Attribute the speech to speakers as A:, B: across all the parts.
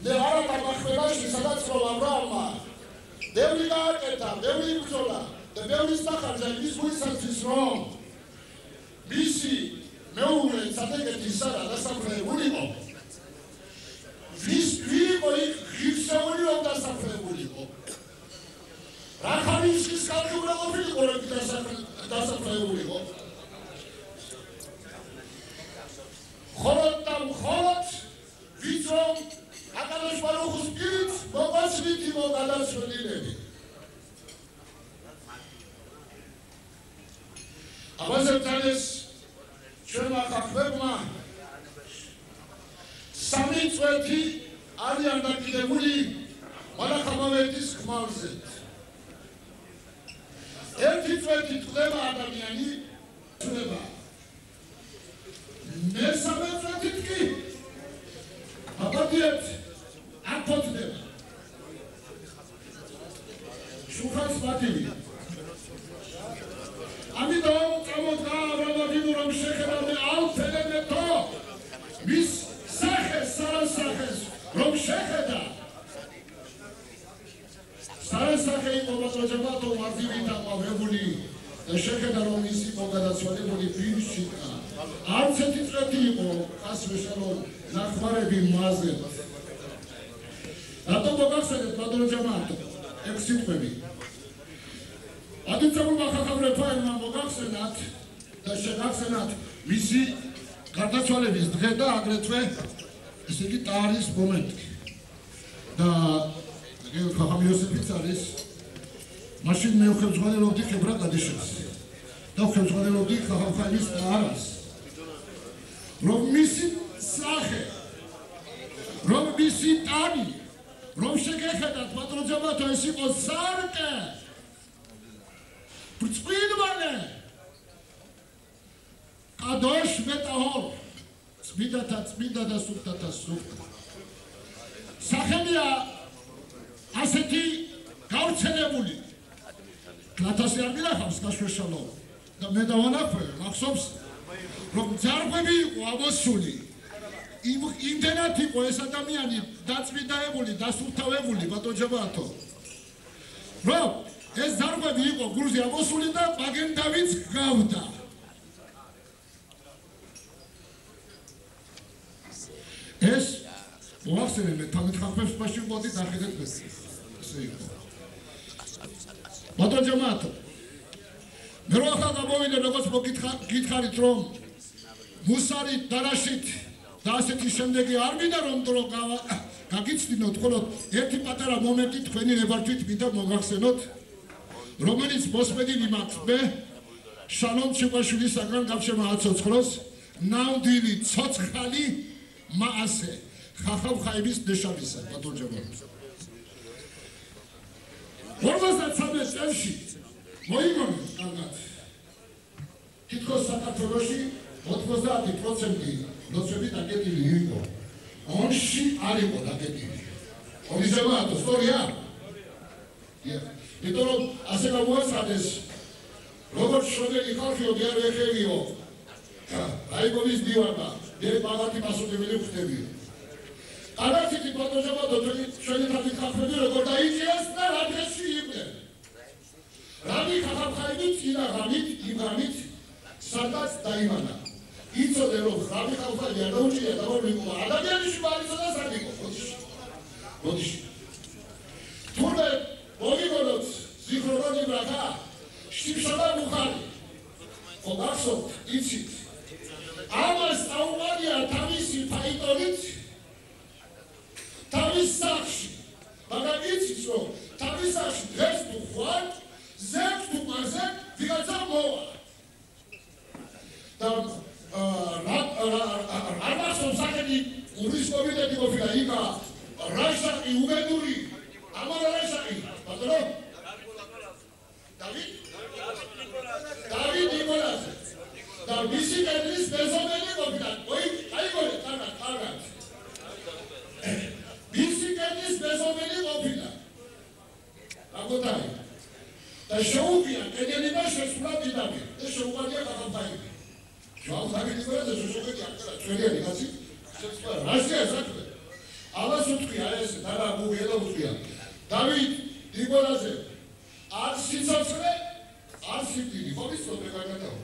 A: მე არა დამახმებაში სადაც რომ აბრაამმა ბევრი გააკეთა, ბევრი იბრძოლა და ბევრი სახარჯა ის გულისათვის რომ მისი მეუღლე სადაგეთი სარა დასაფრებულიყო ვის იყო იქ ღირსეული რომ დასაფრებულიყო რა ხარისხის კალკი უნდა ყოფილიყო რომ დასაფრებულიყო ხოლოდ და მხოლოდ ვის რომ აკადოშ ბარუხის პირით მოგვაცვლით იმ გადაწყვეტილები აბაზებთან ეს ჩვენმა ხალხებმა სამი წვეთი არიან დაკიდებული მალახამავეთის ხმალზე ერთი წვეთი წდება ადამიანი წდება მესამე წვეთით კი აბადიეთ აფოთდება შუხას მათივი ამიტომ წამოდგა აბრამავინუ რომ შეხედავდე ალფელებეთო მის სახეს სარასახეს რომ შეხედა სარასახე იყო ბატონჯაბათო მარტივით აყვავებული და შეხედა რომ ის იყო გადაცვალებული პირშიკა არც ერთი წვეთი იყო ხასვეშალო ნახმარები მასზე რატომ მოგახსენეთ ბატონჯაბათო ეგ სიტყვები ადრეწებულმა ხალხებმა მოგახსენათ და შეგახსენათ მისი გარდაცვალების დღე და აგრეთვე ესე იგი ტარის მომენტი და ხახამ იოსებიც არის მაშინ მე ხელმძღვანელობდი ხებრა გადიშეს და ხელმძღვანელობდი ხახამ ხაილის ტარას რომ მისი სახე რომ მისი ტანი რომ შეგეხედათ ბატონჯაბათო ეს იყო სარკე Ბრწყინვალე კადოშ მეტაჰორ წმინდა და სუფთათა სუფთა სახელია ასეთი გავრცელებული კლათასი არ მილახავს გაშოშალო და მე დავანახვე მახსოვს რომ ძარღვები იყო ამოსული იმდენად იყო ეს ადამიანი დაწმინდაებული დასუფთავებული ბატონჯაბათო რომ ეს ზარღვები იყო გურზე ამოსული და მაგენდავიც გავდა ეს მოახსენე მე თამეთ ხალხებს მაშინ მოდი დახედეთ მე ესე იყო ბატონჯაბათო მე რო ახლა გამოვიდე როგორც მოგითხარით რომ მუსარით დარაშით და ასეთი შემდეგი არ მინდა რომ დრო გაგიცდინოთ ხოლოდ ერთი პატარა მომენტი თქვენი ნებართვით მინდა მოგახსენოთ რომელიც მოსმედინი მაქვს მე შალომ ჩიყვაშვილისაგან გავშემა აცოცხლოს ნამდვილი ცოცხალი მასე ხახავ ხაიბის ნიშამისა ბატონჯაბათო 53 წელში მოიგონეს კარგად თითქოს საქართველოში 90% ლოცვები დაკეტილი იყო ონში არ იყო დაკეტილი ბატონჯაბათო სწორია იმიტომ რომ ასე გამოაცხადეს როგორც შრომელი ხალხიო დიარ ეხევიო აიგონის დივანა მე ბაღათი მასობებელი ხდებიო არაცეთი ბატონჯაბათო ჩვენი ხალხები როგორ დაიჭირეს და რა დღეში იყვნენ რამი ხალხაიდით წინა ღამით იმღამით სადაც დაიმანა იცოდე რომ რამი ხალხაიდი არ დაუჭირია და რომ იყო ადამიანის მარიცოდა სადიკო როდიში თურმე მოგიგონოთ ზიქრონი ბრატა შიფშალა მუხარი ოგახსოვთ იცით ამას აუვარია თავისი ფაიტორით თავის სახში მაგრამ იცით რომ თავის სახში დღეს თუ ხვალ ზებს თუ მარზე ვიღაცა მოვა და რამასო საკენი ურის კომიტეტი ყოფილა იქა რაშაკი უგედური ამარა რაშაკი ბატონო დავით ნიკოლაძე და მისი კედლის მეზობელი ყოფილა აიგონეთ კარგად მისი კედლის მეზობელი ყოფილა რაგოდარი და შეუგია კედელიდან შესვლა დიდაბი და შეუგია ხახამხაიდი ხახამხაიდი ნიკოლაძე შეუგია ჩვენიანი კაცი რაშია საქმე ამას უთქვია ყველაზე არ სიცოცხლე, არ სიკვდილი, ხო ვიცოდე კარგადაა.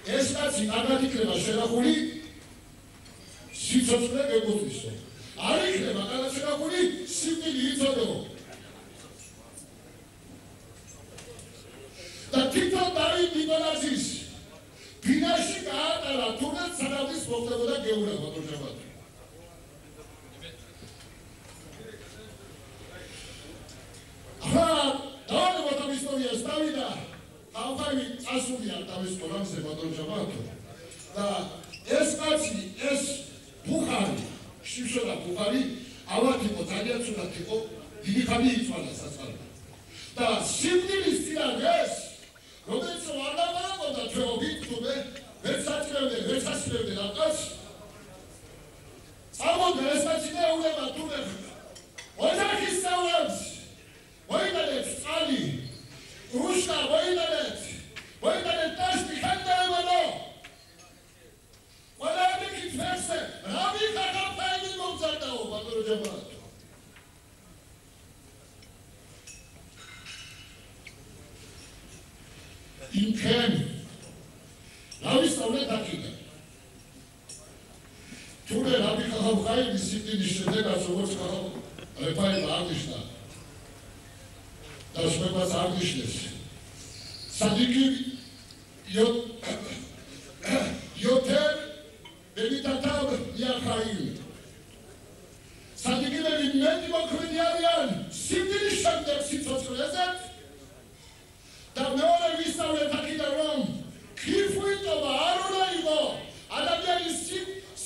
A: ეს კაცი კარგად იქნება შენახული სიცოცხლე გეგოთვისო. არ იქნება კარგად შენახული სიკვდილი იცოდო. და თვითონ დავით ნიკოლაძის ფინაში გაატარა თუნდაც სანავდის მოხდებოდა გეურა ბატონჯაბათ. დავალებოთ ამ ისტორიას დავიდა ხალხი წასულია თავის სკოლაზე ბატონჯაბათო და ეს კაცი ეს ბუხარი შიშოლა ბუხარი ავად იყო ძალიან ცუდად იყო დიდი ხანი იწვალა საწყალო და სიკვდილის წინათ ეს რომელიც არ დამარაგონდა ჩვეობით თუმე ვერც აცილებდნენ ამ კაცს წამოდა ეს კაცი მეუღლება თუმე ოჯახის წევრებს მოიტანეთ წყალი რუშკა მოიტანეთ ტაშტი ხანდაებადო ყველანი კითხვებზე რა ვიხარ ფაილი მომზადაო ბატონჯაბათო იმქენ დავისწავლეთ აქედან თუნდაც რა ვიხარ ფაილი სიკვდილის შედეგად როგორც ფაილი აღნიშნა და შეგვაც აღნიშნეს სადიკი יותר במיטתם מהחיים. צדיקים באמת מוקרים יריין, סימני שמדר סיצוצרזת, דמאו לביסה ולתקיד הרום, כיפו איתו בארון האיבו, אדם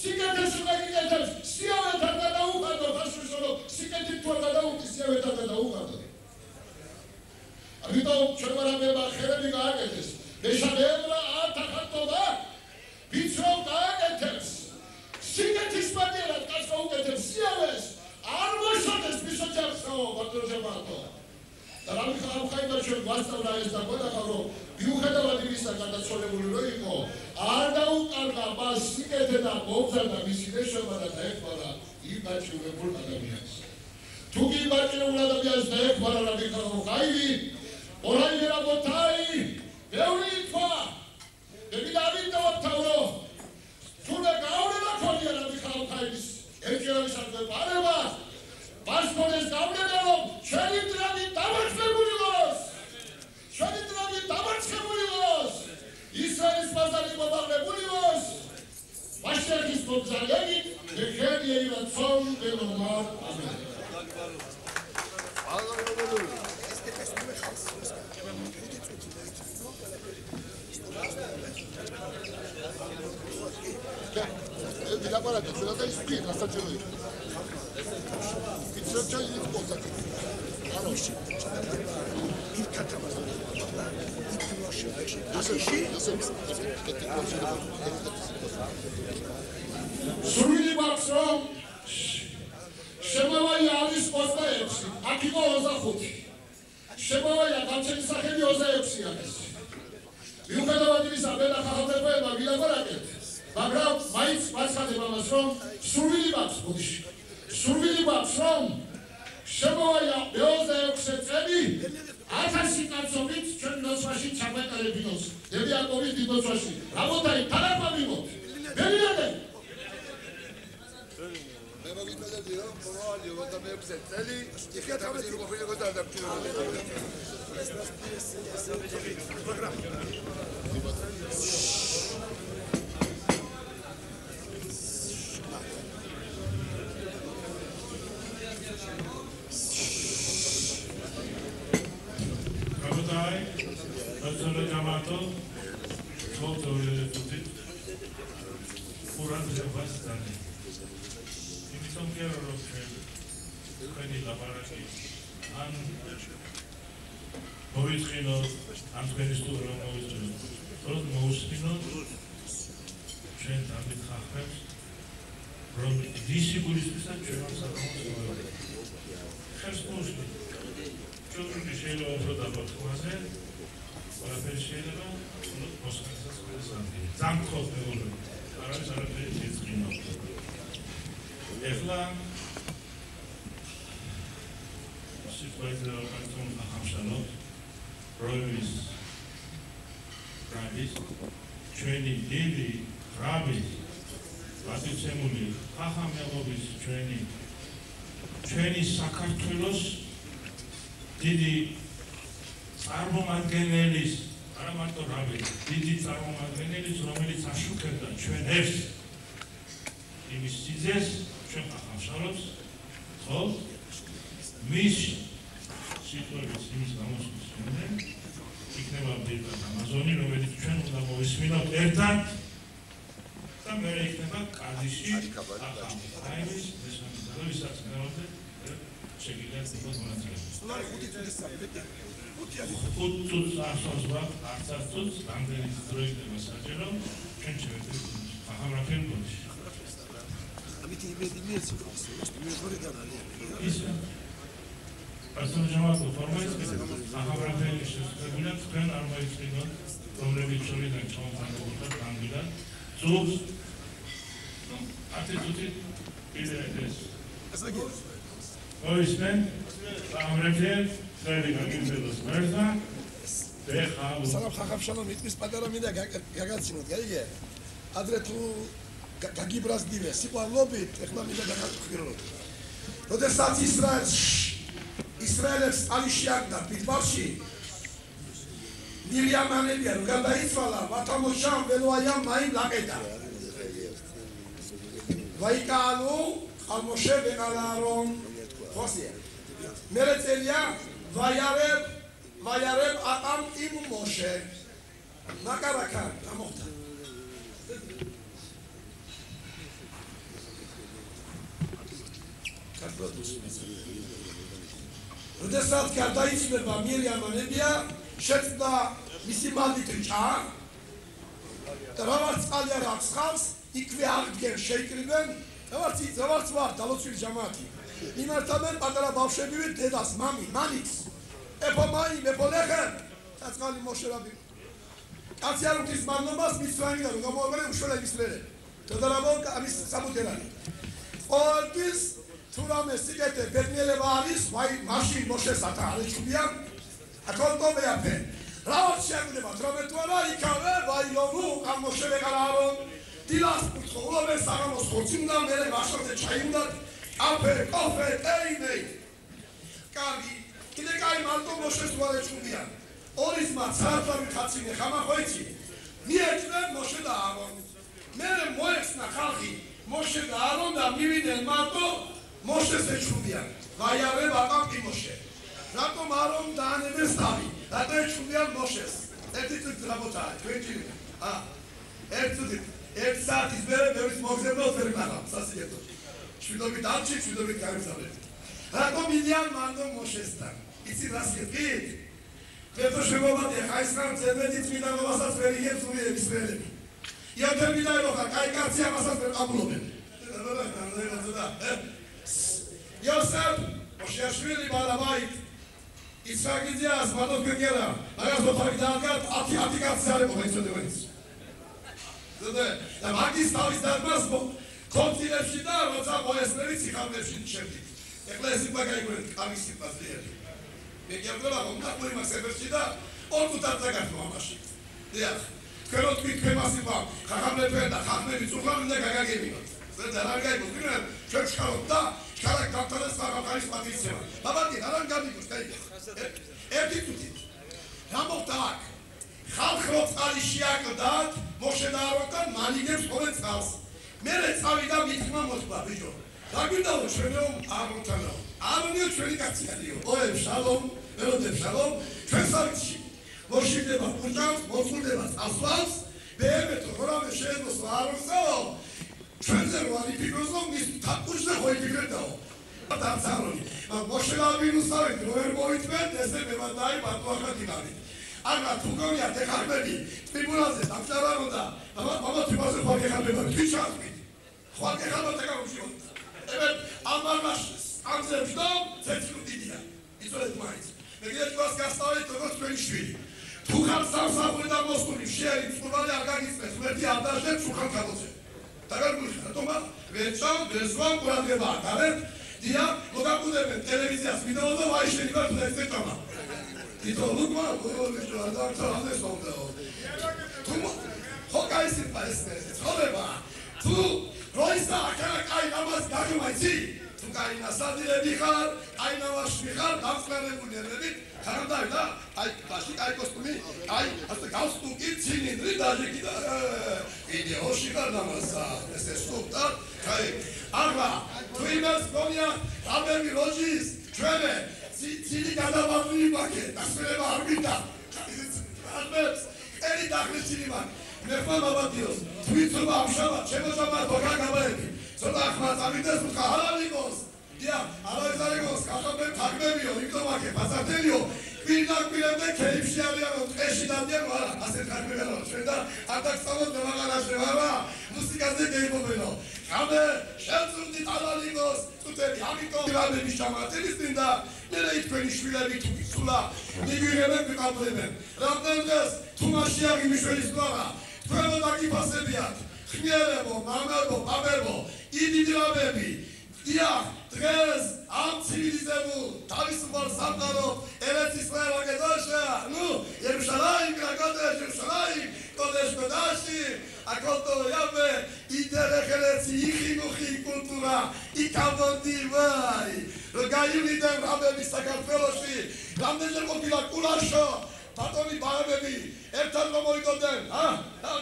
A: סיגת השולגים יותר, סיום את הדדאו חדו, חשו שלו, סיגת איתו הדדאו, סיום את הדדאו חדו. אביתו, שומר הרבה אחרת מגעגתס, ושלם רעה תחת טובה, ביצרוק געגתס, סיגת הספדירת, כספו גתס, סיומס, ארבע שותס בישותרסו, בטרוז'מאטו. דרם חיים חיים בשביל גואסטאולה יש דקות אחרו, מיוחד המדימיסה גדסולמול לא יקו, ארדאו קרקע, בסיגת את הבובזנה, מסיני שבדת האקברה, איבאצ'ו ובול אדמיאס. תוגי איבאצ'ו ובול אדמיאס האקברה רבי חיים חייבי, אולי ורבותיי, ואוליטווה, ומדעבין דעות תאורו, תודה גאולה לקולי רבי חיים חייביס, אלקר לשם ובערבה, Vascones Gaudalom, Shalitrami Tabatskemulos, Shalitrami Tabatskemulos, Israel Spazali Babaremulos, Vashakis Bobzalevit, the Kerry Ratson, the Lomar, Amen. Suri Baxrom, Shemavaya Alis Ozaevsi, Akimo Ozahuti, Shemavaya Gamchen Saheli Ozaevsi. You can have Isabella Hahateva, Villa Goraket, Bagram, Mites, Mascadeva Masrom, Suri Baxbush, Suri Baxrom, Shemavaya Ozaevsi, Atasikantsovit, Chernoswashi, Chabeta Levinos, Devia Covid Dinosashi, Rabotai, Tarapamimot, Beliade.
B: Rabotai, Batsolo Jamato, Foto Tutit, Furan Jabastani. Some care of Kanila Baraki, and Moviskino, and Penistura Moviskino, Rod Moskino, Trent and the Hafers, from Disibulis, first mostly. Children the shade of the Bakuaze, or a Peshela, Moscas, Zankov, the woman, Arasara, Efla, Scoitlero Cartoon Hamshalot, Royvis Rabis, Training Didi, Rabis, Vatisemuli, Hahamelobis Training, Training Sakartvelos, Didi Armomangenelis, Aramato Rabis, Didi Armomangenelis, Romelis Ashuketa, Trainers, Imistizes, Hamshalos, Hol, Mish. Situația simt გამოსვლის შემდეგ იქნება პირდაპირ ამაზონი, რომელიც ჩვენ უნდა მოვისმინოთ ერთად და მე იქნება კადიში ახალ-აირის მესამე ვისაც ნავდე შეგიძლიათ იყოს მონაწილეობა. 5 წუთს ახსოვს ვარ 10 წუთს რამდენი დრო იქნება საჭირო ჩვენ შევეძლებთ ახალ-აირის გუნდში. ამით იმედი მიეცემს, მე ვარ განალია. Personaġġamat u formajt, għahabra xespegulat, kien armajt fidon, romlevi ċolina ċon għandulat, għandulat, zuż, għatituti, id-edes. Oismen, għamreklien, għalli għakim bil-dus merza, deħħalu.
C: Salam xaxab xalom, jitmis padara minna għagatzinut, għalli għadretu għagibraz dive, sipa lobit, eħna minna għagatu xirrot. Rodesat Israel, Israel's Alishiagda, Pitmarshi, Miriam Anelia, Uganda Isfala, Matamosham, Veloayam, Maim Lageda. Vaikalu, Al Moshe Ben Alaron, Fosia. Meretelia, Vayareb Atam Im Moshe. Nakarakan, Amota. Rodesat გარდაიცვალა მირიამ ანებია, შეცდა მისი მალით ჭა და რაღაც წყალი არ აქვს ხავს, იქვე აღდგენ შეიკრიბენ, რაღაც ვარ დალოცვილი ჯამათი. იმართებენ პატარა ბავშვებივე დედას, მამის, ეპომაი, მეპოლეხენ, წყალი მოშერაბი. კაცი არ უხდის მამნობას მისვანიდან, გამოაბერე უშველა ისლერე. თოდარაბო ამის საბუთერანი. ყოველთვის Turame sigete bernele varis, vai mașini moșesata, aleșubian, acolo tome apen. Raot șegudeva, trometuara, icave, vai lovu, am moșele galaron, dilas putko, ulove sagamos, hoțimda mele, vașor de ceaiunda, ape, cofe, teinei. Cargi, kide kai malto moșesu aleșubian. Oris mațarta mithaține, hama hoiți. Miecne moșe da aron. Mele moexna cargi, moșe da aron, da mivine malto, Moshe se chubia, vayave batam ki Moshe. Rato marom dane mestavi, rato chubia Moshe. Ertitut rabotai, 20. Ertitut, ertsat izbere bevis mogzebno fermanam, sasieto. Shvidovi damchi, shvidovi karizale. Rato milyan mando Moshe stan. Itsi rasiet git. Veto shvovat ekhaisram zebedit midan vasas veriyem suri Israeli. Yadem miday loka, kaikatsia vasas verqabuloben. Yosef, Moshe Balabait, Israelias, Madot Gengela, Agato Pagdagat, Atikat Saremo, the Magis Tavis that must continue Shida, what's up, boys, very sick of the Shindi. The classic Bagay, Kamisi Pasir. They get the love, not very much ever Shida, or to Tatagat Mamashi. There cannot be Kemasiva, Kahame Penda, Hame, Sukan, the Gagami. The Ragai, Church Karota. Cara captare sta carismatissima. Ma va di, non capi tu stai. Ertitut. Ramotak. Khalkhrot Alishiak dat, Moshe Darotan, Manigem Sporetsas. Merets avida mitma mosba, bijo. Dagunda shvenom Arotano. Aroni shvelikatsiadio. Oem Shalom, Elodem Shalom, Fesarchi. Moshe deva Punjab, Mosul deva Asfals, Behemet, Horame Shenos Aroso. Transervali picosno mi tapușne hoi picredau. Atanțaroni. Moshe la minusare, roer boitmen, este pe vadai patoaca dinari. Aga tuconia te carmeli, tribunale, amțararonda. Mama tu poate face carmeli, tu șasmi. Foarte carmel te carușion. Evet, amarmaș, am zerșdau, ți-ai didia. Isolet mai. Neglet cu ascastare, toți penișvili. Tu cam să da Mosconi, șeri, scurvale arganisme, sumerti adaje, șucan cadoce. Tagar Toma, Vecam, Vezvan, Kuradeva, Karet, Dia, Logakudeve, televizion. ტელევიზიას ვიდეო და ვაიშენი ვარ ფლექსტეჭამა. თვითო ლუკმა ვიშო და სონდა. თუ ხო გაიზრდა ეს ცხოვრება. თუ როისა კაი ამას გაგმაიცი. თუ კაი ნასადილები ხარ, კაი ნავაში ხარ, დამწნარებული ერებით, ხარდაი აი ბაში კაი კოსტუმი, აი ასე გალსტუკი, ცილინდრი დაჟეკი და ვიდეოში ხარ დამასა. ესე სუპტა, კაი აღა თუ იმას გონია, ამები როჟის, ჩვენე ცილი გადავარდნი ბაკე, დასწრება არ გინდა. ამებს ერი დაღლისიმა. მე ხომ აბადიოს, თვითონ ამშავა, შემოჭამა ბოგაგაბები. ცოტა ხმა წავიდეს უხა არალიკოს. დია, არალიკოს, კახაბე თაგმებიო, იმდომაკე, პასატერიო. პირდაპირ ქეიფში არიანო, ტყეში დადიან ვარა, ასე თაგმებიო, ჩვენ და არ დაგწავოთ მაღარაში ვარა, მუსიკაზე გეიმობენო. ამე შევწუნდით არალიკოს, წუთები, ამიტომ რამების ჩამატების წინ და მე თქვენი შვილები თუ გისულა, მიგვიღებენ ვიყავდებენ. რამდენჯერს თუმაში აღიმიშველის გვარა, თქვენო დაგიფასებიათ. ხმიერებო, მამებო, პაპებო, იდიდრამები, დია, დღეს ამ ცივილიზებულ თავისუფალ სამყარო ერეთ ისრაელ აგედოშა, იერუსალიმ, Იერუსალიმ, კოდეშ კოდაში, აკოლტო იაბე, იდერეხელეცი, იხინუხი კულტურა, იკავონდი ვაი, გაივლიდან რამები საქართველოში, რამდენჯერ ყოფილა კულაშო, ბატონი ბაღებები, ერთად რომ მოიგოდნენ,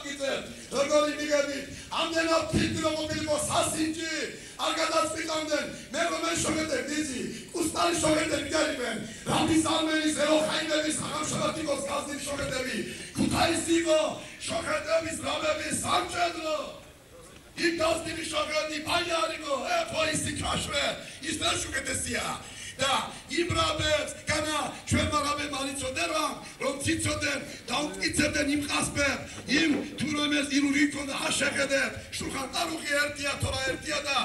C: გიწევთ, როგორი მიგებით, ამდენად ფიქრი რომ მოგილიყო სასინჯი, არ გადაწყვიტავდნენ, მე რომ შოღედებ დიზი, კუსტალი შოღედები გარიბენ, რამის ალმენის, ეროხაიმების, ხახამშაბათიკოს გაზდის შოღედები, ქუთაისიკო, შოღედების, რამების, სამჭედრო, იქ გაზდილი შოღედი, ბაიარიკო, პოისი ქაშვე, ის და შუქეთესია. და იმ რამებს განა ჩვენმა რამებმა იცოდნენ რომ ციცოდნენ და უკიცებდნენ იმ ყასპებს იმ თუ რომელს ილურიქონ აშეხედებ შულხან არუხი ერთია თორა ერთია და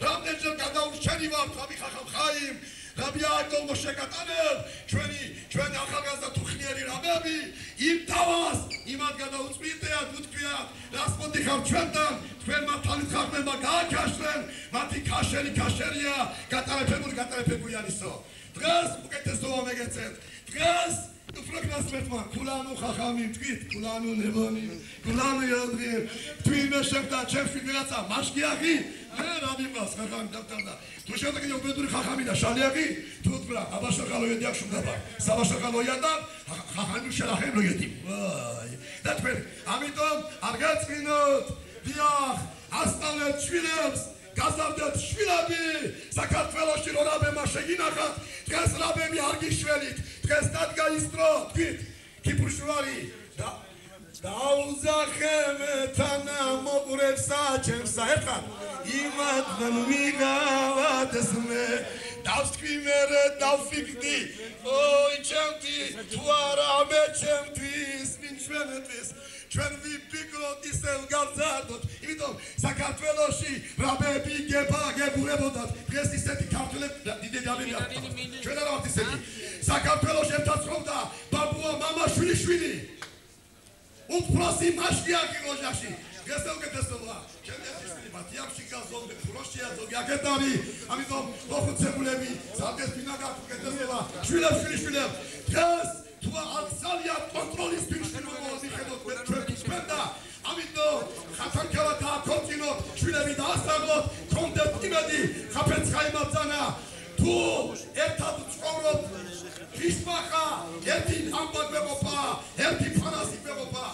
C: რამდენჯერ გადაურჩენი ვართ რამი ხახამ ხაიმ რაბი აიტოლ მოშეკატანებ ჩვენი ახალგაზრდა თუხნიერი რამები იმ თავას იმად გადაუწყვიტეათ უთქვიათ რას მოდიხავ ჩვენთან თქვენმა თვალით ხარბებმა გააკაშრენ მათი ქაშერია გატარებებული არისო დღეს უკეთესოა მეგეცეთ დღეს უფროკნას მეთმა ქულანუ ხახამი თქვით ქულანუ ნებონი ქულანუ იოდრი თვიმე შევდა ჩემში ვიღაცა მაშკიაღი მე რა მიყავს ხახამი დავტანდა თუ შევდგი უბედური ხახამი და შალიაღი თუ თვრა აბაშახალო ედიახ შუნდაბა საბაშახალო იანდა ხახამი შელახემ როიეთი ვაი და თქვენ ამიტომ არ გაწმინოთ დიახ ასწავლეთ შვილებს გაზარდეთ შვილები საქართველოში რო რაბემა შეგინახათ დღეს რაბემი არ გიშველით დღეს დადგა ისტრო თქვით კიპრუშვარი და დაუზახემ თანა მოგურებსა ჩემსა ერთხელ იმადან ვიგავად ესმე დავსკვი მერე დავფიქდი ოი ჩემთი თუ არა მე ჩემთვის ვინ ჩვენთვის ჩვენ ვიფიქროთ ისევ გავზარდოთ იმიტომ საქართველოში რაბები გებურებოდათ დღეს ისეთი ქართველები დიდი დაბები აქვს ჩვენ არ ვართ ისეთი საქართველოში ერთად ცხოვრობდა ბაბუა მამა შვილი უფროსი მაშკიაღი როჟაში დღეს უკეთესობა ჩვენ ესეთი მათიამში გაზონდე ფროშია ზოგი აკეთარი ამიტომ მოხუცებულები სადეს ფინაგა უკეთესობა შვილებს დღეს თუ აღსალია კონტროლის ფიქრობოდი ხედოთ ჩვენ და ამიტომ ხათანქალა დააკონტინოთ შვილები დაასწავლოთ კონდეთ იმედი ხაფეთს ხაიმაცანა თუ ერთად ცხოვრობ ფიშმახა ერთი ამბაგებობა ერთი ფანასი მეგობა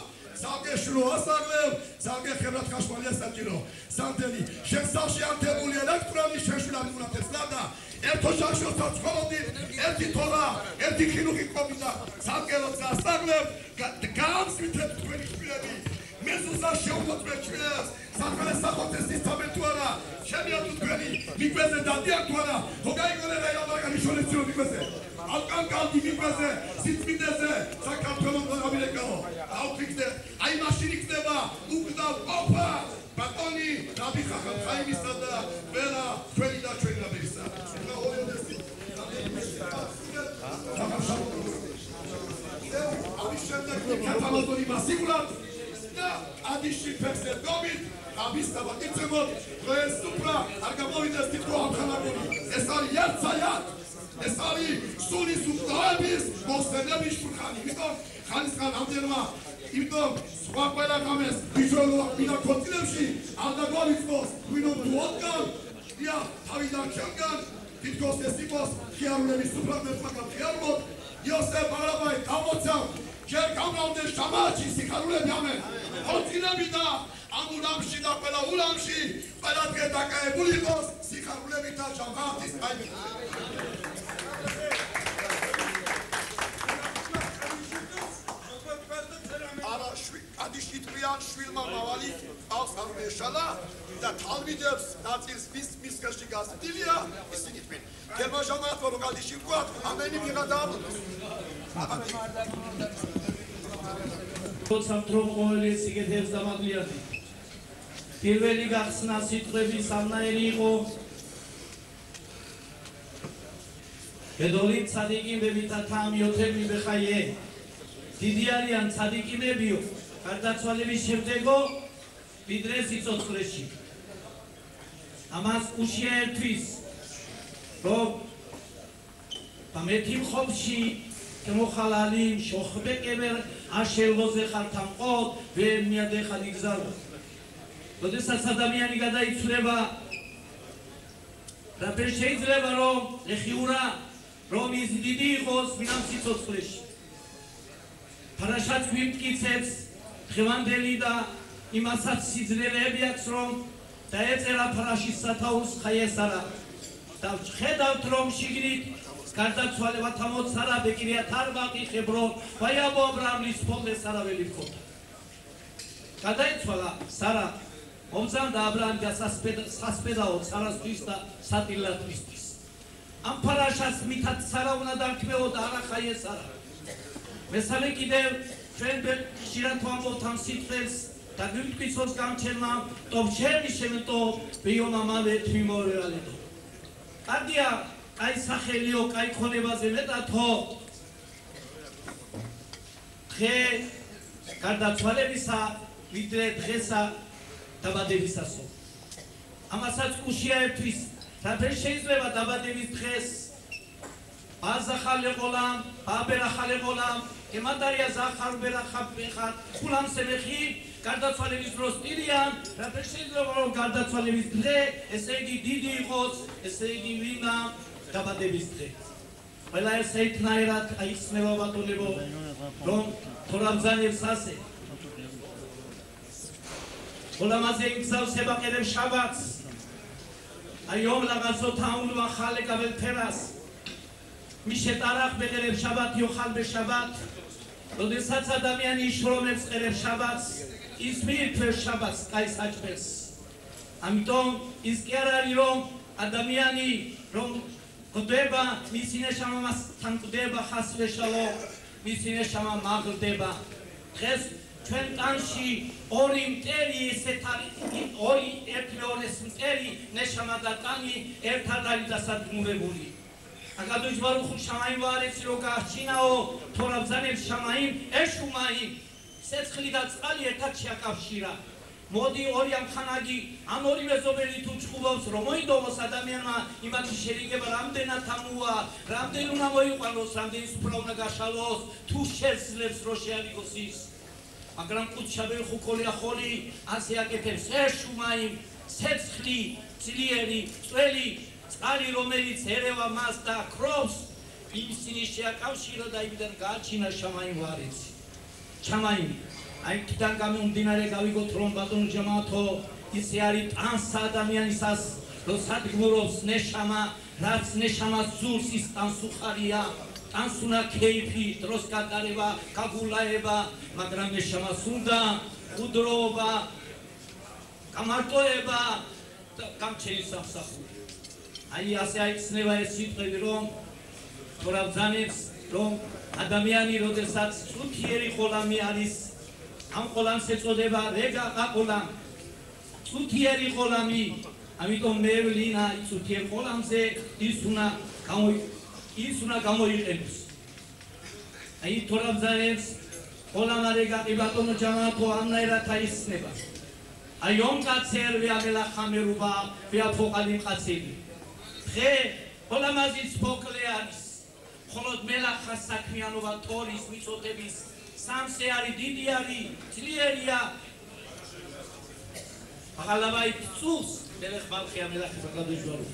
C: საგეშრო ასაღებ საგე ხელად ხაშმალი ასაჭირო სამდენი შენსავში ანთებული ელექტრონი შეშვილად უნათესლა და ერთო შაშოთა ცხოვრობდით ერთი თორა ერთი ხინუხი ყოფილა საგელოც ასაღებ გამსვითეთ თქვენი შვილები მეზუზა შეუღოთ შვილებს სახალე სახოთეს ინსტრუმენტი არა შემიათ თქვენი მიგვეზე დადიან თუ არა ჰოგაიგონერა იაბაგანი შოლეციო მიგვეზე ალკანკალდი მიგვეზე სიტმინდეზე საქართველოს გამილეკაო აუფიქდე აი მაშინი ხდება უკდა ყოფა ბატონი რაბი ხახამ ხაიმისა და ვერა ჩვენი და ჩვენი რაბისა და ორიოდესი ამის შემდეგ კატალოგური მასიურად და ადიში ფექსერ გობით ამის და ვაკიცებოთ დღეს სუფრა არ გამოვიდეს თითქოს ამხანაგური ეს არის ერთსაят ეს არის სულის უკრაინის მოსწრების შურხანი იმიტომ ხალისხან ამდენმა იმიტომ სხვა ყველა გამეს ბიჭოლა მინა კონტინენტში არ დაგვალიწოს ვინო თუოდგან ია თავიდან ჩანგან თითქოს ეს იყოს ხიარულების სუფრაგებს მაგალ ხიარულად იოსებ ბაღრაბაი გამოცა ჯერ გამრავდნენ შამაჩი სიხარულები ამენ კონტინენტი და ამ ულამში და ყველა ულამში ყველა დღე დაკავებული იყოს სიხარულებით და ჯამაათის ყაიბებით ადიშიტყვიან შვილმა მავალი ყავს არ მეშალა და თალმიდებს ნაწილს მის ხელში გასდილია ისინი თქვენ გერმანჟამაათო რომ გადიში ვქვათ ამენი მიღადა
D: როცა რომ ყოველი სიგეთებს დამაგლიათი პირველი გახსნა სიტყვები სამნაირი იყო გედოლი ცადიკიმები და თამიოთები ბეხაიე დიდი არიან ცადიკიმებიო გარდაცვალების შემდეგო ვიდრე სიცოცხლეში ამას უშია ერთვის რომ ამეთი ხობში შემოხალალი შოხბეკებერ აშელოზე ხალთამყოდ ვერ მიადეხა იგზალა როდესაც ადამიანი გადაიცვლება და შეიძლება რომ ლეხიურა რომ ის დიდი იყოს ვინამ სიცოცხლეში ფარაშად გვიმტკიცებს დღევანდელი და იმასაც სიძლიერეები აქვს რომ დაეწერა ფარაშის სათაურს ხაიესარა და ხედავთ რომ შიგნით გარდაცვალებათა მოცარა ბეკირიათ არბაყი ხებრო ვაიაბო აბრამლის ფოთლეს არაველი მქონდა გადაიცვალა სარა მომზამდა აბრამი და სასპედაო სარასთვის და სატილატვისთვის ამ ფარაშას მითად სარა უნდა დარქმეოდა არა ხაიესარა მესამე კიდევ ჩვენ ხშირად ვამბობთ ამ სიტყვებს და გვიმტკიცოს გამჩენმა ტობჩერნი შემეტო ბიომამავე თვიმორეალედო კარგია კაი სახელიო კაი ქონებაზე მეტათო დღე გარდაცვალებისა ვიდრე დღესა დაბადებისასო ამასაც უშია ერთვის რადგან შეიძლება დაბადების დღეს აზახალე ყოლამ აბერახალე ყოლამ ემატარია ზახარ ბერახაბეხარ ხულამ სემეხი გარდაცვალების დროს ტირიან რადგან შეიძლება რომ გარდაცვალების დღე ესე იგი დიდი იყოს ესე იგი ვინა დაბადების დღე ყველა ეს ერთნაირად აიხსნება ბატონებო რომ თორაბზანებს ასე ხოლამაზე იმსავს ებაყერებ შაბათს აი ომ ლაგასო თაუნვა ხალე კაბელ თერას მიშე ტარახ ბეყერებ შაბათ იოხალ ბეშაბათ როდესაც ადამიანი იშრომებს ყერებ შაბათს ის მიირთვეს შაბათს კაი საჭმელს ამიტომ ის კი არ არის რომ ადამიანი რომ გდება მისი ნეშამასთან გდება ხასვეშალო მისი ნეშამა მაგდება დღეს ჩვენ ტანში ორი მტერი ესეთ არის ორი ერთმეორეს მტერი ნეშამა და ტანი ერთად არის დასადგმურებული აკადოშ ბარუხ შამაიმ ვარეცი რო გაჩინაო თორაბზანებს შამაიმ ეშუმაიმ სეცხლი და წყალი ერთად შეაკავშირა მოდი ორი ამხანაგი ამ ორი მეზობელი თუ ჭუბავს რომ მოიდოვოს ადამიანმა იმათი შერიგება რამდენად ამოა რამდენ უნდა მოიყვანოს რამდენი სუფრა უნდა გაშალოს თუ შეძლებს რო შეალიგოს ის მაგრამ კუჩაბელ ხუქოლია ხოლი ასე აკეთებს ეშუმაიმ სეცხლი ძლიერი წველი წყალი რომელიც ერევა მას და ქრობს ისინი შეაკავშირა და იმიდან გააჩინა შამაიმ ვარეცი ჩამაიმ აი თიდან გამომდინარე გავიგოთ რომ ბატონო ჯამათო ისე არის ტანსა ადამიანისას რომ სადგმურობს ნეშამა რაც ნეშამას ზურს ის ტანსუხარია ტანსუნა ქეიფი დროს გატარება გაგულაება მაგრამ ნეშამას უნდა უდროობა გამარტოება და გამჩენის სამსახური აი ასე აიხსნება ეს სიტყვები რომ თორაბზანებს რომ ადამიანი როდესაც წუთიერი ყოლამი არის ამ ყოლამს ეწოდება რეგა ყოლამ წუთიერი ყოლამი ამიტომ მევლინა წუთიერ ყოლამზე ის უნდა გამოიყენოს აი თორაბზანებს ყოლამ რეგა ბატონო ჯამათო ამნაირად აიხსნება აი ომ კაცერ ვეამელა ხამერუბა ვეაფოყალი მყაცები დღე ოლამაზის ფოკლე არის ხოლო მელახა საქმიანობა თორის მიწოდების სამსე არის დიდი არის ძლიერია აღალავაი წუს დელეხ ბალხია მელახი ბაგადოჟვარო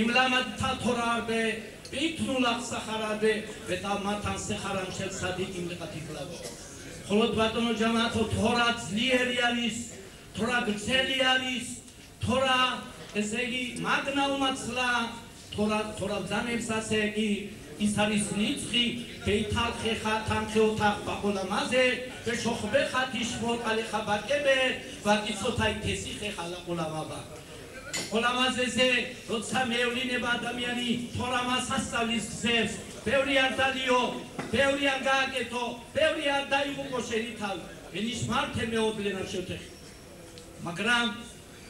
D: იმ ლამად თათორარბე ბითნულახ სახარაბე ბეტა მათან სეხარამ შელ სადიკი მიყათიფლავო ხოლო ბატონო ჯამათო თორა ძლიერი არის თორა გრძელი არის თორა ესე იგი მაგნა უმაცლა თორა ბრძანებს ასე იგი ის არის ნიცხი ბეითალხე ხათანხე ოთახ ბაყოლამაზე ბეშოხბე ხათიშ მოკალე ხაბაკებე ვაკიცოთაი თესი ხეხალა ყოლამაბა ყოლამაზეზე როცა მეევლინება ადამიანი თორამას ასწავლის გზებს ბევრი არ დალიო ბევრი არ გააკეთო ბევრი არ დაიღუპო შენი თავი ენის მართე მეოდლენა შევთეხი მაგრამ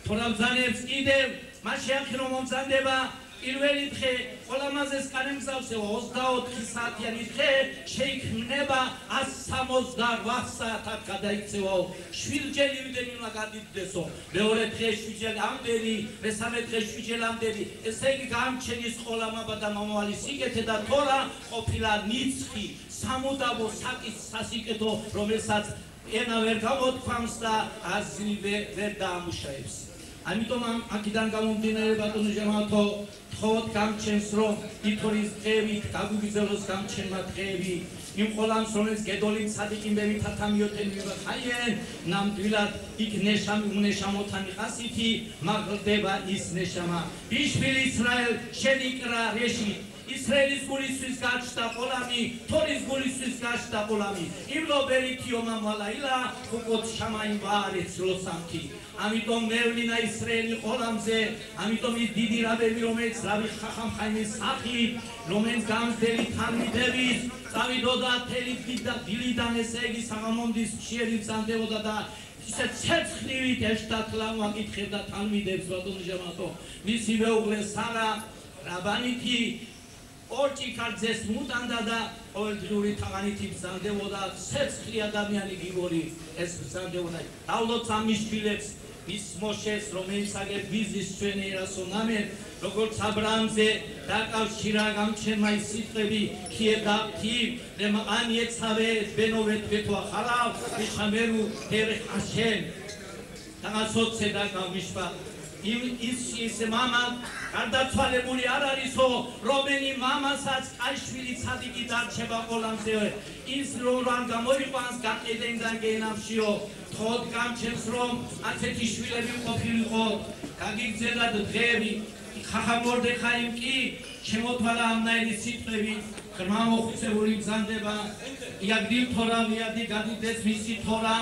D: თორა ბრძანებს კიდევ მას შეახირო მომწანდება პირველი დღე ყოლამაზეს კანემგზავსე 24 საათიანი დღე შეიქმნება 168 საათად გადაიქცევაო 7 ჯერი ვიდენი უნდა გადიდდესო მეორე დღე 7 ჯერი ამდენი მესამე დღე 7 ჯერი ამდენი ესე იგი გამჩენის ყოლამაბა და მომავალი სიკეთე და თორა ყოფილა ნიცხი სამუდამო საკის სასიკეთო რომელსაც ენა ვერ გამოთქვამს და აზრი ვერ დაამუშავებს ამიტომ აქედან გამომდინარე ბატონო ჟამათო თხოვთ გამჩენს რომ ითორის დღეებით გაგუგიზელოს გამჩენმა დღეები იმ ყოლამს რომელიც გედოლი სადიკიმბები თათამიოთენ მივახაიენ ნამდვილად იქ ნეშამი უნეშამოთანი ყასითი მაგდება ის ნეშამა იშბილ ისრაელ შენიკრა რეში ისრაელის გულისთვის გაჩნდა ყოლამი თორის გულისთვის გაჩნდა ყოლამი იმლობერითიო მამალაილა ხუკოთ შამაინ ბარեց ლოსამთი ამიტომ მეევლინა ისრაელი ყოლამზე ამიტომ ის დიდი რაბები რომელიც რავი ხახამ ხაიმის სახი რომელიც გამზდელი თალმიდების წავიდოდა თელი დილიდან ესე იგი საღამომდის ხშირი ბრძანდებოდა და ისე ცეცხლივით ეშტატლა ვაკითხებდა თალმიდებს ბატონო ჟამათო მისი მეუღლე სარა რაბანითი ორჭი ქარძეს მუტანდა და ყოველდღიური თაღანითი ბრძანდებოდა ცეცხლი ადამიანი გიგორი ეს ბრძანდებოდა დავლოთ ამიშვილებს ის მოშეს რომელიც აგერ ბიზის ჩვენი ერასონამე როგორც აბრამზე დაკავშირა გამჩენმა ის სიტყვები ქიედაფთი ლემყანიეცავე ბენოვეთ ბეთვა ხალავ მიხამერუ დერეხ აშენ დაგასოცე და გამიშვა ის მამა გარდაცვალებული არ არისო რომელი მამასაც კაიშვილი ცადიკი დარჩება ყოლამზე ის რომ გამოიყვანს გაყიდენიდან გენავშიო თქოდ გამჩენს რომ ასეთი შვილები ყოფილიყო გაგიგზელად დღეები ხახა მორდეხაიმ კი შემოთვალა ამნაირი სიტყვები ღრმა მოხუცებული ბრძანდება იაგდილ თორა მიადი გადიდეს მისი თორა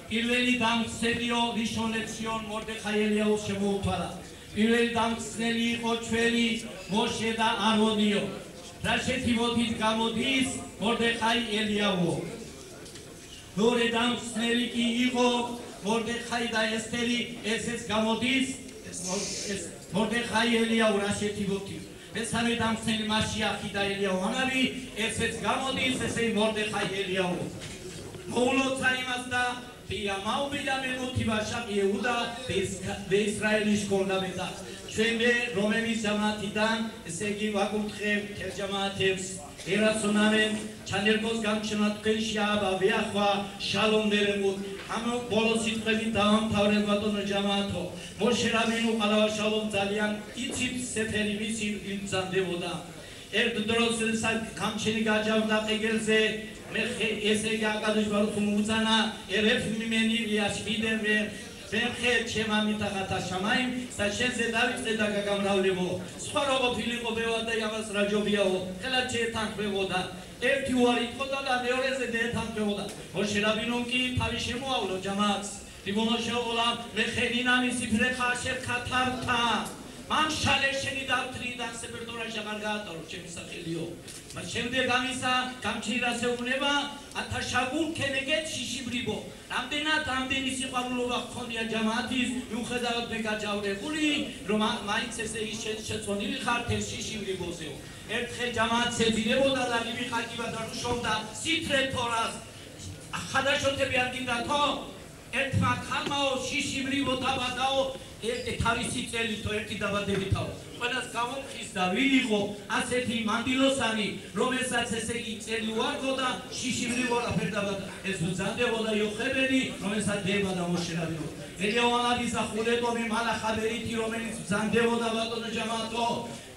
D: პირველი დამცნელიო რიშონეციონ მორდეხაი ელიაუს შემოუთვალა პირველი დამცნელი იყო ჩვენი მოშე და არონიო რა შეთივოთით გამოდის მორდეხაი ელიაუო მეორე დამცნელი კი იყო მორდეხაი და ესტერი ესეც გამოდის მორდეხაი ელიაუ რა შეთივოთით მესამე დამცნელი მაშიახი და ელიაუ ანავი ესეც გამოდის ესე მორდეხაი ელიაუ მოულოცა იმას და Pia maubida memotiva shaq Yehuda be Israeli shkolda beda. Shembe Romemis jamatidan esegi vakutxem terjamatevs erasonamem chanelkos gamchenat qenshaba veakhva shalom deremut ham bolos sitqveti daamtavres batono jamato Moshe Rabbeinu qalava shalom ძალიან იცით სეფერი მისი იმძანდებოდა ერთ დროს გამჩენი გაჯავდა ყეგელზე მე ესე გაკადოშ ბარუხ მუძანა ერეფ მიმენი იაშბიდერვე ვერხე ჩემამიტა ხათა შამაიმ საშენზე დავიწყე და გაგამრავლებო სხვა როგორ ფილიყო ბევა და ამას რაჯობიაო ხელა ჩეთანხმებოდა ერთი უარი თქოდა და მეორეზე დეთანხმებოდა მოშე რაბინომ კი თავი შემოავლო ჯამაც იბონო შეოლა მე ხედინამი სიფრეხა შერქათართა მან შალეშენი დავტრიდან სეპერდორა შეგარგაატარო ჩემი სახელიო მას შემდეგ ამისა გამჩირასე უნება ათაშაგულ ქენეგეთ შიშიბრიბო რამდენი სიყვარულობა ხონია ჯამათის მიუხედავად მე გაჯავრებული რომ მაინც ესე ის შეწონილი ხართ ეს შიშიბრიბოზეო ერთხელ ჯამათს ეძინებოდა და მიყაკიბა და რუშობდა სითრე თორას ხადაშოთები არ გინდათო ერთმა ხალმაო შიშიბრიო დაბადაო თავისი წელითო ერთი დაბადებითაო ყველას გამოფხის და ვინ იყო ასეთი მანდილოსანი რომელსაც ესე იგი წელი უარგო და შიშიბრიო რაფერ დაბადა ეს უძანდებოდა იოხებელი რომელსაც დება და მოშერავიო ელიავანადის ახულეტომი მალახაბერითი რომელიც უძანდებოდა ბატონო ჯამათო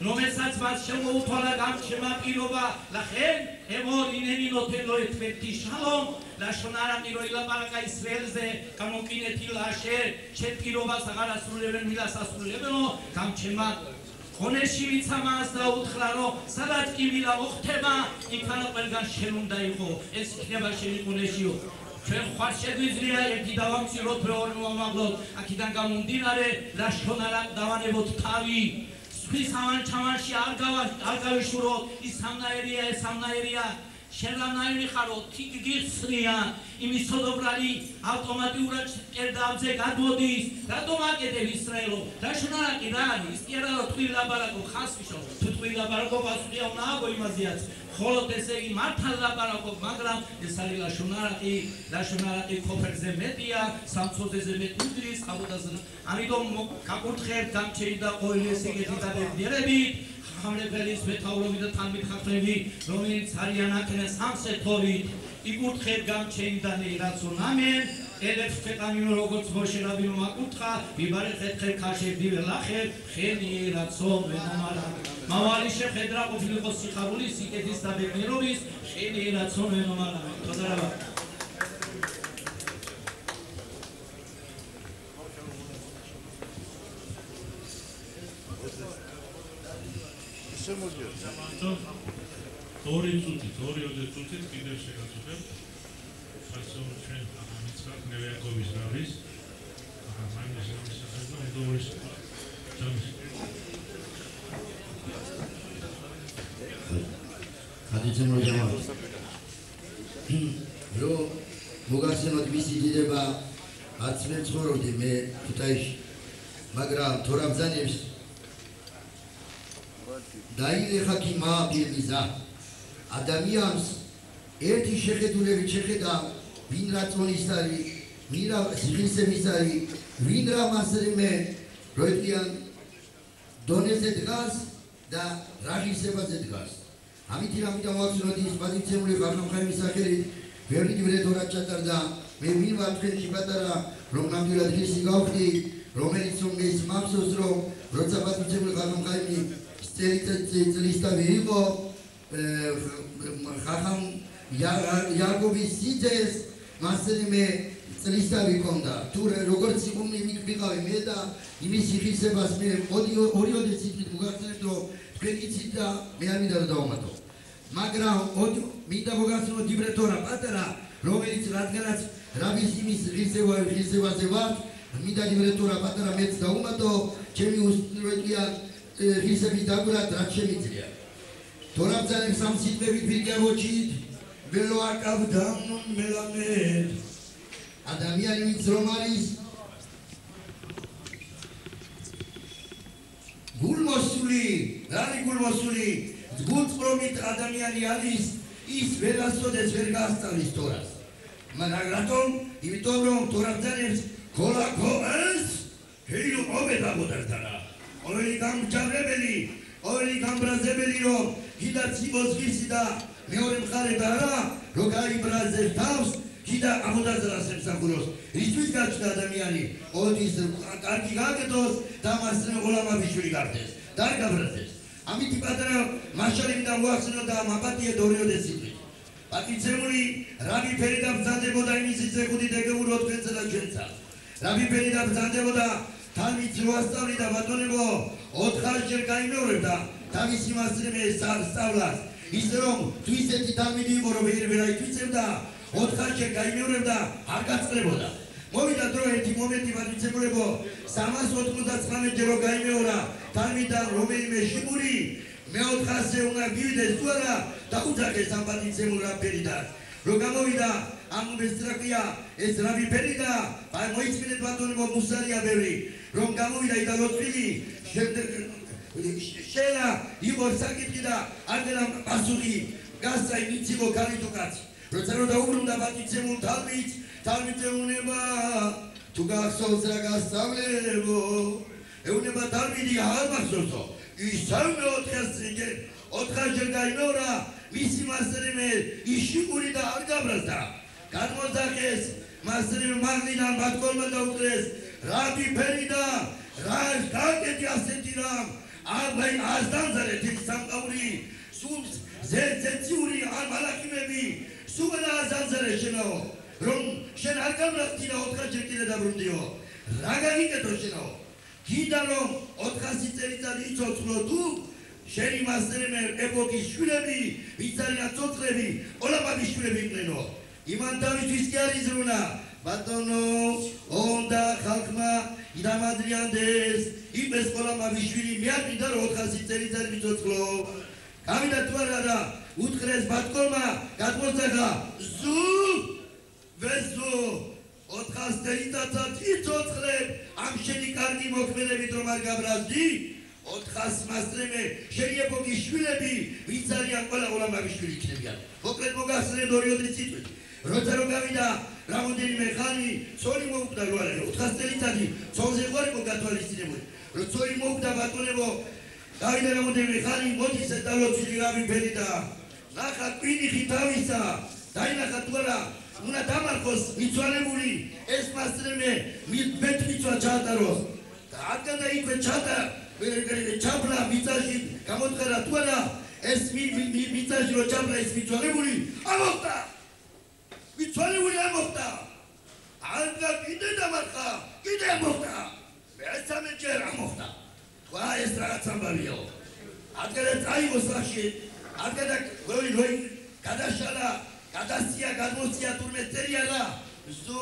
D: რომელსაც მას შემოუთვალა გამჩემა პირობა ლახენ ემორ ინენინო თელო ეთმეტი შალომ ლაშონარაკი რო ილაპარაკა ისრაელზე გამოკინეთი ლაშე შენ პირობას აღარ ასრულებენ მილას ასრულებენო გამჩემა ხონეში ვიცა მას დაუთხრა რომ სადაც კი მილა მოხდება იქანა ყველგან შენ უნდა იყო ეს იქნება შენი ხონეშიო ჩვენ ხარ შეგვიძლია ერთი დავამციროთ მეორე მომავლოთ აქედან გამომდინარე ლაშონარაკ დავანებოთ თავი სვის ამან-ჩამანში არ გავეშუროთ ის სამნაირია ეს სამნაირია შენლანაირი ხარო თიგგიხსნია იმის სოდობრალი ავტომატურად კერდავზე გადმოდის რატომ აკეთებ ისრაელო ლაშონარაკი რა არის კი არა რომ თქვენ ლაპარაკო ხასვიშო თუ თქვენ ლაპარაკო პასუხია უნდა აგო იმაზეაც ხოლო ესე იგი მართალ ლაპარაკობ მაგრამ ეს არის ლაშონარაკი ქოფერზე მეტია სამწოდეზე მეტ უდრის ხაბოდაზე ამიტომ გაკურთხებთ გამჩენი და ყოველი ეს ეგეთი დაბეჭდები ხამლებელის მეთაურები და თანმიტხატები რომელიც არიან აქ სამსეთოვით იკურთხებთ გამჩენიდან რაც უნამენ ელებს ფეტამინო როგორც მოშერავინო მაკურთხა ვიბარეხეთ ხერხაშე დიველახე ხენი რაცონ ვენამარა მავალი შეხედრა ყოფილიყო სიხარული სიკეთის და ბედნიერობის ხენი რაცონ ვენამარა თოდა რაბა
B: ორი წუთით კიდევ შეგაწუხებ ასე ჩვენ ამიცხავთ ნევიაკოვის რავის მაინც გამისახება უდორის
E: ხადიძემ როჯამა რო მოგახსენოთ მისი დიდება აცნე ცხოვრობდი მე ქუთაისში მაგრამ თორაბზანებს დაილეხა კი მააფირმიზა ადამიანს ერთი შეხედულებით შეხედა ვინ რა წონის არის ვინ რა სიხისების არის ვინ რა მასრიმე როიტიან დონეზე დგას და რაღისებაზე დგას ამიტომ მოახსენოთ ის პატიცემული ხალხის სახელით ბევრი დირექტორად ჩატარდა მე ვინ ვარ თქვენში პატარა რომ ნამდვილად ისე გავხდი რომელიც ის მახსოვს რომ როცა პატიცემული ხალხის წელიწადი იყო ხახამ იაკობის სიძეს მასრიმე წელიწადი ჰქონდა თუ როგორც იყო მიყავი მე და იმის იხისებას მე ორი სიტყვით მოგახსენებთ რომ თქვენ იცით და მე არ მინდა რომ დავამატო მაგრამ მინდა მოგახსენოთ დირექტორა პატარა რომელიც რადგანაც რაბის იმის ღირსებაზე ვარ მინდა დირექტორა პატარა მეც დავუმატო ჩემი უსტროეტია ღირსების დაგვრად რაც შემიძლია თორაბზანებს ამ სიტყვებით ვიგავოჩით ველო აკავდამ მელამედ ადამიანი ვინც რომ არის გულმოსული გულწრომით ადამიანი არის ის ვერასოდეს ვერ გასწავლის თორას მაგრამ რატომ იმიტომ რომ თორაბზანებს ქოლაკოეს ჰეილო ობედაბოდარდარა ორი გამჭარებელი ორი გამბრაზებელი რომ კიდაც იყოს ღირსი და მეორე მხარე და არა რომ გაიბრაზებს თავს კიდე ამოდაზრას ემსახუროს ისთვის გაჩნდა ადამიანი ოდის კარგი გაკეთოს და მას ღოლამაბიშვილი გახდეს და არ გაბრაზებს ამით პატარა მაშალიმ და მოახსენო და მაპატიე დორიოდეს სიტყვით პატიცემული რაბი ფერი და ბრძანდებოდა იმის ზეხუდი დეგეურო თქვენსა და ჩვენსა რაბი ფერი და ბრძანდებოდა თავის როასწავლი და ბატონებო 4 ჯერ გაიმეორებდა თავისი მასწავლე სწავლას ისე რომ თუ ისეთი თალმიდი იყო რომ ვერ აითვისებდა 4 ჯერ გაიმეორებდა არ გაწყლებოდა მოვიდა დრო ერთი მომენტი პატიცემულებო 399 ჯერ რომ გაიმეორა თალმიდთან რომელიმე შიგური მე-400-ზე უნდა გივიდეს თუ არა დაუძახეს ამ პატიცემულ რაფერიდან რომ გამოვიდა ამ მესტრაკია ეს რაბი ფერი და აი მოიწმინეთ ბატონებო მუსარია ბევრი რომ გამოვიდა იტალოწილი შემდეგ შელა იყო საკითხი და ანგელა პასუხი გასცაი მიციგო კალიტუკაც როცა რომ დაუბრუნდა პატიცემულ თალმით თალმიდეუნება თუ გახსოვს რა გასწავლებო ეუნება თალმიდი აღმახსოვსო ისავე 400-ჯერ გაიმეორა მისი მასწავლებელი იშიკური და არ გაბრაზდა გადმოძახეს მასწავლებელი მაგნიდან ბატკოლმა დაუწეს რაბი ფერიდა რა გაკეთი ასეთი რამ აბაი ასდანზარეთ ის სამყაური სულ ზეციური არ მალაკიმები სულ ასდანზარე შენაო რომ შენ არ გამრახდი და 400-ჯერ კიდე დაბრუნდიო რა გაგიკეთო შენაო გიდა რომ 400 წელიწადი იცოცხლო თუ შენი მასწავლებელი ეპოქის შვილები ვინც არიან ცოცხლები ყველაფერი შვილები იყნენო იმან დავითის კი არის ზრუნა ბატონო უნდა ხალხმა იდამადრიანდეს იმეს ყველაფერი შვილი მიაყიდა რომ 400 წელიწადი იცოცხლო გამიდა თუ არა და უთხრეს ბატკოლმა გადმოძახა ზუ ვეზუ 400 წელიწადს იცოცხლებ ამ შენი კარგი მოქმედებით რომ არ გაბრაზდი 400 მასწავლებელი შენი ეპოქის შვილები ვინც არიან ყველაფერი შვილი იქნებიან მოკლედ მოგახსენებთ 2 წუთით როცა რომ გავიდა რამოდენიმე ხანი ცოლი მოუკვდა რო არა 400 წელიწადი ცოლზე ხარ იყო გათვალისწინებული რო ცოლი მოუკვდა ბატონებო გავიდა რამოდენიმე ხანი მოდის ეტალოჩი რაბი ფერი და ნახა კვინიხი თავისა დაინახა თუ არა უნდა დამარხოს მიცვალებული ეს მასწავლებელი მეტმიცვა ჩაატაროს და ადგა და იქვე ჩაბლა მიწაში გამოდგარა თუ არა ეს მიწაში რო ჩაბლა ეს მიცვალებული ამოხდა მიცვალებული ამოხდა ადგა კიდე დამარხა კიდე ამოხდა მესამეჯერ ამოხდა თქვა ეს რაღაც ამბავიო ადგა და წაიღო სახში ადგა და როი გადაშალა გადასია გადმოსია თურმე წერია ზო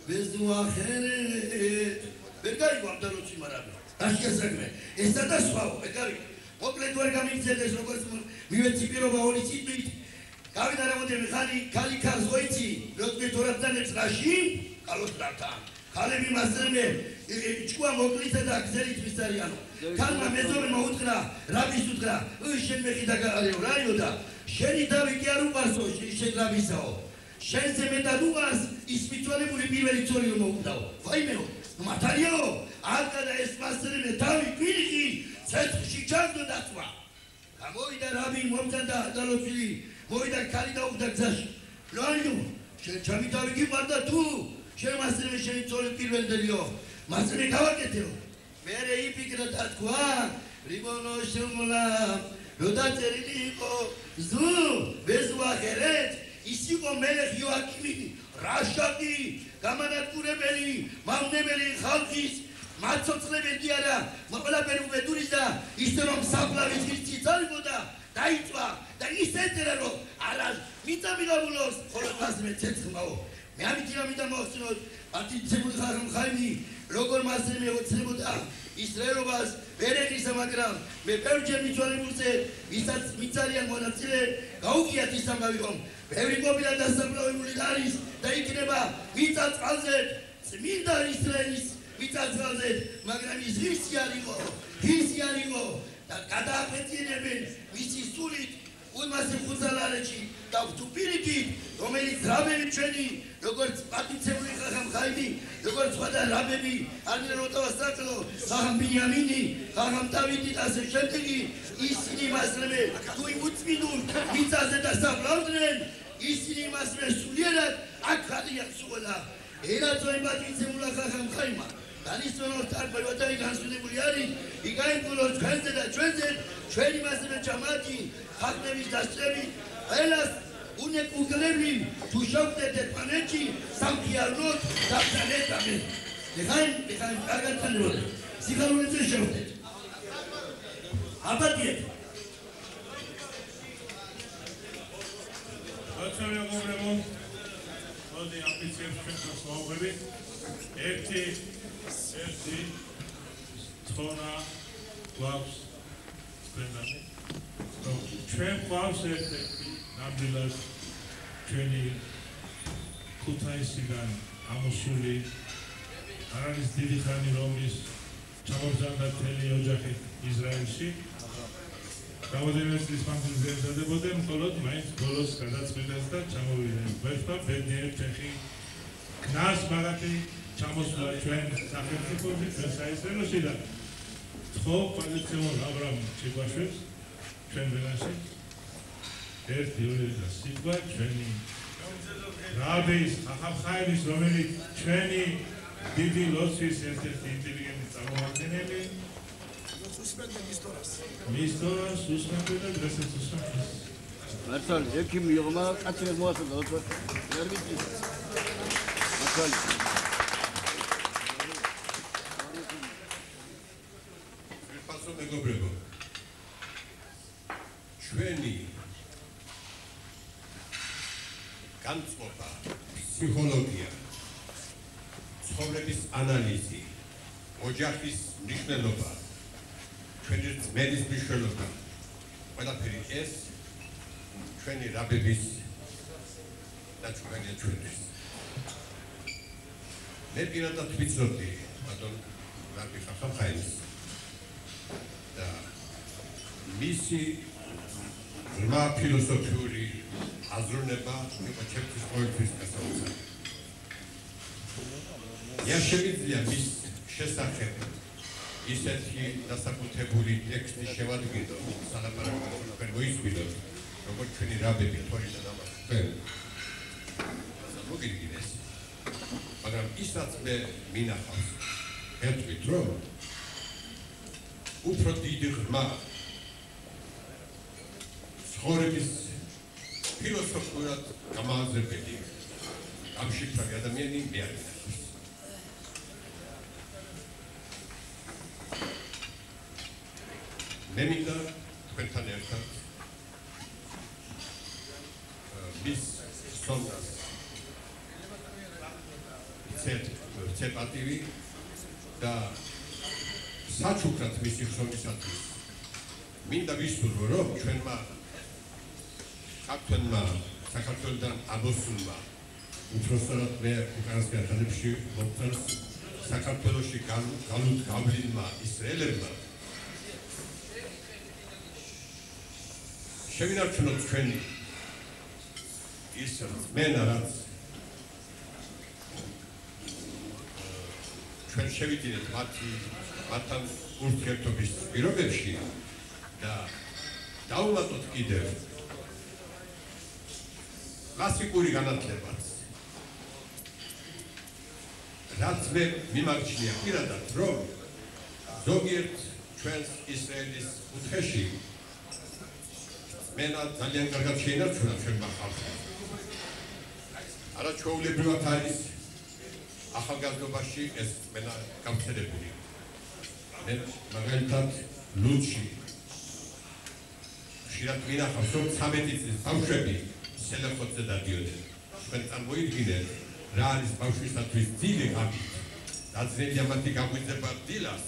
E: ვეზუ ახერეთ ვერ გაიგო ამ დაროჩი მარაბი დაშია საქმე ესა და სხვაო ვერ გაიგო მოკლედ ვერ გამიგზელდეს როგორც მივეცი პირობა ორი ციტვით გავიდა რამოდენიმე ხანი ქალი ქალს გოიცი როცა თორაბძანებს რაში კალოსტრათან ქალები მასწავლებელი ჭკუა მოკლისა და გზელით მისარიანო ქალმა მეზობელმა უთხრა რაბის უთხრა შენ მეხი დაგარეო რაიო და შენი დავი კი არ უყარსო შენ რაბისაო შენზე მეტად უყარს ის მიცვალებული პირველი ცოლი რომ მოუკვდაო ვაიმეო მართალიაო ალკა და ეს მასწავლებელი დავი კვირიხი ცეცხლში ჩანდო დაწვა გამოვიდა რაბი მომწანდა დალოცილი მოვიდა ქალი და უხდა გზაში რაიო შენ ჩემი დავი გიყვარდა თუ შენ მასწავლებელი შენი ცოლი პირველდელიო მასწავლებელი გავაკეთეო მერე იფიქრა და თქვა რიბონო შუმლა როდა წერილი იყო ზუ ვეზუ ახერეთ ის იყო მელეხ იოაკიმი რაშაკი გამანადგურებელი მავნებელი ხალხის მაცოცხლებელი არა ყველაფერი უბედურის და ისე რომ საფლავის ღირსი წარბოდა დაიწვა და ისე წერა რომ არა მიწამილაბულოს ხოლო მასმე ცეცხლმაო მე ამიტომ მიდამოხსნოთ პატიცებული ხალხი ხაიმი როგორ მასმე ოცნებოდა ისრაელობას ვერ ეკრისა მაგრამ მე ბევრჯერ მიცვალებულზე ვისაც მიცარიან მონაწილე გაუგიათ ის ამბავი რომ ბევრი ყოფილა დასაფლავებული არის და იქნება მიწა-წყალზე წმინდა ისრაელის მიწა-წყალზე მაგრამ ის ღირსი არ იყო და გადააფეთქებენ მისი სულით უმასე ხუცალარეში და თუ პირიქით რომელიც რაბები ჩვენი როგორც პატიცებული ხახამ ხაიმი როგორც სხვა რაბები არიან როტავასაკლო ხახამ ბინიამინი ხახამ დავითი და ასე შემდეგი ისინი მასრები თუ უწმინდულ მიწაზე დასაფლავდნენ ისინი მასრე სულიერად აქ ხარიან სულა ერაცოი პატიცებული ხახამ ხაიმა განისწოროს წარბევადაი განსვენებული არის იგაიმკულოს ჩვენზე და ჩვენი მასრე ჩამატი ხალხების დასწრებით ყველას უნეკუგლები თუ შევხვდეთ ერთმანეთში სამხიარნოთ დავწალეთამე ეხაინ კარგად თანებოდეთ სიხარულეზე შევხვდეთ აბადიეთ
B: ბატონო მოგრემო მოდი აფიციებს ჩვენს მოუღები ერთი თორა გვაქვს თქვენამდე ჩვენ გვაქვს ერთ-ერთი ნამდვილად ჩვენი ქუთაისიდან ამოსული არ არის დიდი ხანი რომლის ჩამოგზავნდა მთელი ოჯახი ისრაელში რამოდენიმე წლის მანძილზე ემზადებოდნენ მხოლოდ მაინც ბოლოს გადაწყვიტეს და ჩამოვიდნენ გვერდმა ბედნიერი ჩეხი ნას მაგათი ჩამოსვლა ჩვენ სახელმწიფოებში, ჩვენ საისრელოში და ხო პოზიციურ აბრამ ჩიგვაშვებს ჩვენ ვენაში ერთი ორი და სიტყვა ჩვენი რაბის ახალხაირის რომელიც ჩვენი დიდი ლოცვის ერთ-ერთი ინტელიგენტი წარმომადგენელი მისტორას უსმენდა და დღესაც უსმენს
F: მართალი ექიმი იყო მაგრამ კაცი ვერ მოასწორდა ოთხ ვერ ვიცი მართალი
G: ფასო მეგობრებო ჩვენი განწყობა ფსიქოლოგია ცხოვრების ანალიზი ოჯახის მნიშვნელობა ჩვენი ძმების მნიშვნელობა ყველაფერი ეს ჩვენი რაბების და ჩვენთვის მე პირადად ვიცოდი ბატონ რაბი ხახამხაილის და მისი ღრმა ფილოსოფიური აზროვნება იყო ჩემთვის ყოველთვის გასაოცარი. შეგვიძლია მის შესახებ ისეთი დასაკუთრებული ტექსტი შევადგინო, სალაპარაკო თქვენ მოისმინოთ, როგორც ჩვენი რაბები თორინა დამახსენ. მოგიგინეს. მაგრამ ისაც მე მინახავს ერთვით რომ უფრო დიდი ღრმა ცხოვრების ფილოსოფიურად გამააზრებელი გამშიფრული ადამიანი მე არ მინახავს. მე მინდა თქვენთან ერთად მის სონდას ცეპატივი და საჩუქრად მისი ხსოვნისათვის მინდა ვისურვო რომ ჩვენმა ქართველმა საქართველოსთან ამოსულმა უпроსტად მე უკანასკენ ხალხში მოგწონს საქართველოში გავლილმა ისრაელებმა შევინარჩუნოთ ჩვენი ის მენა რაც ჩვენ შევიდინეთ მათთან ურთიერთობის პირობებში და დავუმატოთ კიდევ კლასიკური განათლებაც რაც მე მიმარჩნია პირადად რომ ზოგიერთ ჩვენს ისრაელის კუთხეში მენა ძალიან კარგად შეინარჩუნა ჩვენმა ხალხმა არაჩვეულებრივად არის ახალგაზრდობაში ეს მენა გამცდელებული მე მაგალითად ლუდში ხშირად მინახავს რომ 13 წლის ბავშვები სელექოთზე დადიოდნენ ჩვენ წარმოიდგინეთ რა არის ბავშვისათვის ძილი ღამით დაძნელია მათი გაგვიძება დილას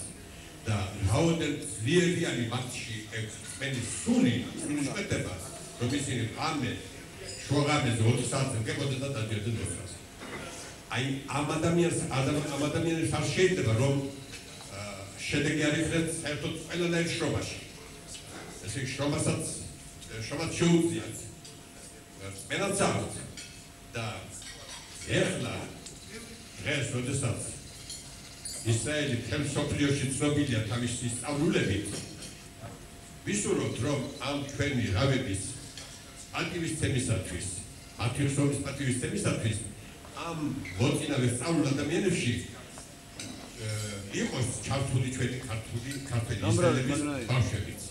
G: და რაოდენ ძლიერი არის მათში ექსპენის სული სულიშკეთება რომ ისინი ღამე შუაღამეზე 20 საათზე გებოდნენ და დადიოდნენ დოსას აი ამ ადამიანებს არ შეიძლება რომ შედეგი არ იქნეს საერთოდ ყველანაირ შრომაში ესე იგი შრომაც შეუძლიათ მენაც აქვს და ეხლა დღეს როდესაც ისრაელი მთელ მსოფლიოში ცნობილია თავისი სწავლულებით ვისურვოთ რომ ამ ჩვენი რავების პატივისცემისათვის მათი ხსოვნის პატივისცემისათვის ამ მოწინავე სწავლულ ადამიანებში იყოს ჩართული ჩვენი ქართული ისრაელების ბავშვებიც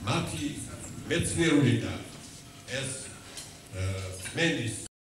G: მათი მეცნიერული და ეს მენის